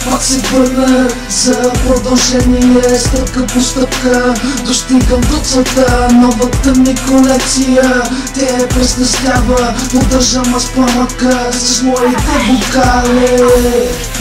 Пак се върна за продължение, стъпка по стъпка достигам до целта. Новата ми колекция те пресъстява, поддържам аз пламъка с моите вокали.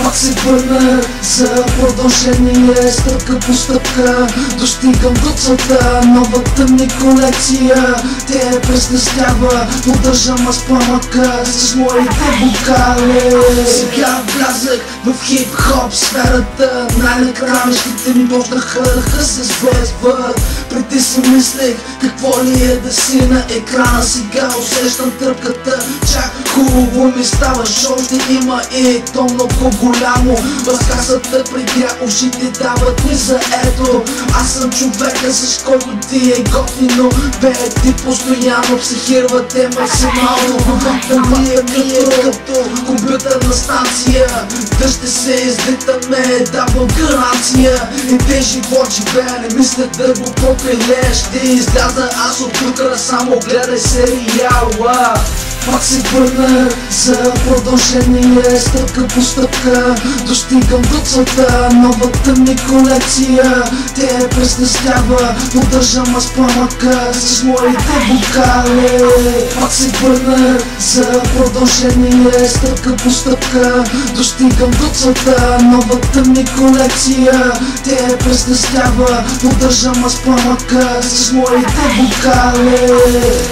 Пак се върна за продължение, стъпка по стъпка достигам до целта. Новата ми колекция те пресъстява, поддържам аз пламъка с моите вокали. Сега влязах в хип-хоп сферата, най-накрая мечтите ми почнаха да се сбъдват. Преди си мислех какво ли е да си на екрана, сега усещам тръпката, чак хубаво ми ставаш. Още има и то много голямо, разказата прегря ушите, дават ми за ето. Аз съм човека, с който ти е готино, бе ти постоянно психирвате максимално. Ми е като компютърна станция, да ще се излитаме, давам гаранция. И те живот живея, не мисля да го попилееш. Ще изляза аз от тук, само гледай сериала. Пак се върна за продължение, стъпка по стъпка достигам до целта. Новата ми колекция те пресъстява, поддържам аз пламъка с моите вокали. Пак се върна за продължение, стъпка по стъпка достигам до целта. Новата ми колекция те пресъстява, поддържам аз пламъка с моите вокали.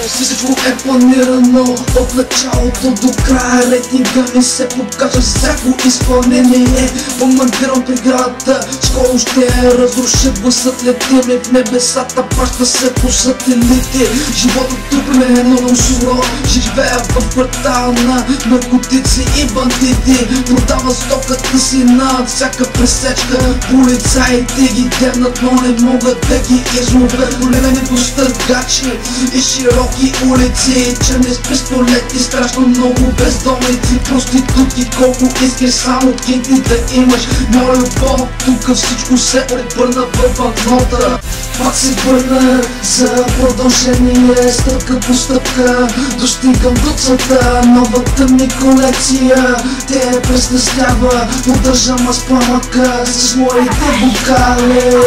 Всичко е планирано от началото до края, рейтинга ми се покача с всяко изпълнение. Командирам преградата, скоро ще я разрушат, гласът лети ми в небесата, праща се по сателити. Животът тук ме е много суро, живея в квартал на наркотици и бандити. Продава стоката си на всяка пресечка, полицаите ги дебнат, но не могат да ги изловят. Големени достъргачи и широки улици, черни с пистолети, страшно много бездомници, проститутки, колко искаш само кинти да имаш. Моя любов, тук всичко се обърна в банкнота. Пак се върна за продължение, стъпка по стъпка достигам до целта. Новата ми колекция те пресъстява, поддържам аз пламъка с моите вокали.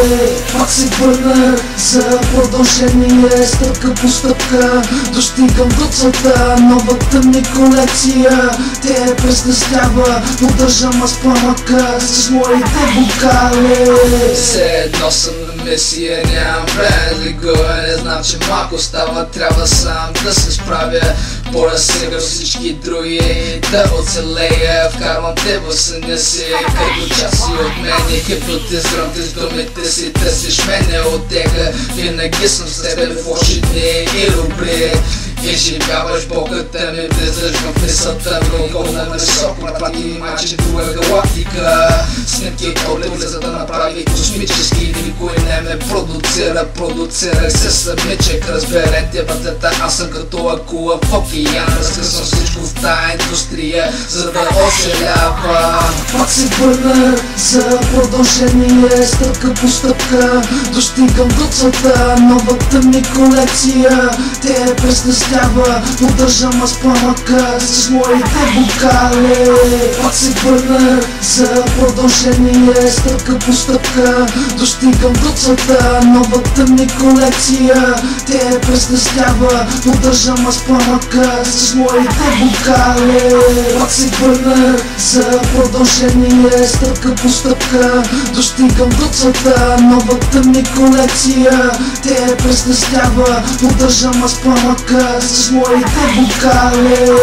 Пак се върна за продължение, стъпка по стъпка достигам до целта. Новата ми колекция те пресъстява, поддържам аз пламъка с моите вокали. Все едно съм на мисия, нямам време ли го, не знам, че малко става, трябва сам да се справя. Поразсега всички други да оцелея, вкарвам те в съня си, като части от мене. Хипнотизирам те с думите си, търсиш мене от тега. Винаги съм с тебе в лоши дни и добри. Изживяваш болката ми, влизаш в мисълта ми, колна високо напрати майче друга галактика. Снимки от улицата да направи космически, никой не ме продуцира. Продуцирах се самичък, разберете бъдата, аз съм като акула в океан. Разкъсвам всичко в тая индустрия, за да оцелява. Пак се върна за продължение, стъпка по стъпка достигам до целта. Новата ми колекция те пресъстява, поддържам аз пламъка с моите вокали. Пак се върна за продължение, стъпка по стъпка достигам до целта. Новата ми колекция те пресъстява, поддържам аз пламъка с моите вокали. Пак се върна за продължение, стъпка по стъпка достигам до целта. Новата ми колекция те пресъстява, поддържам аз пламъка с моите вокали.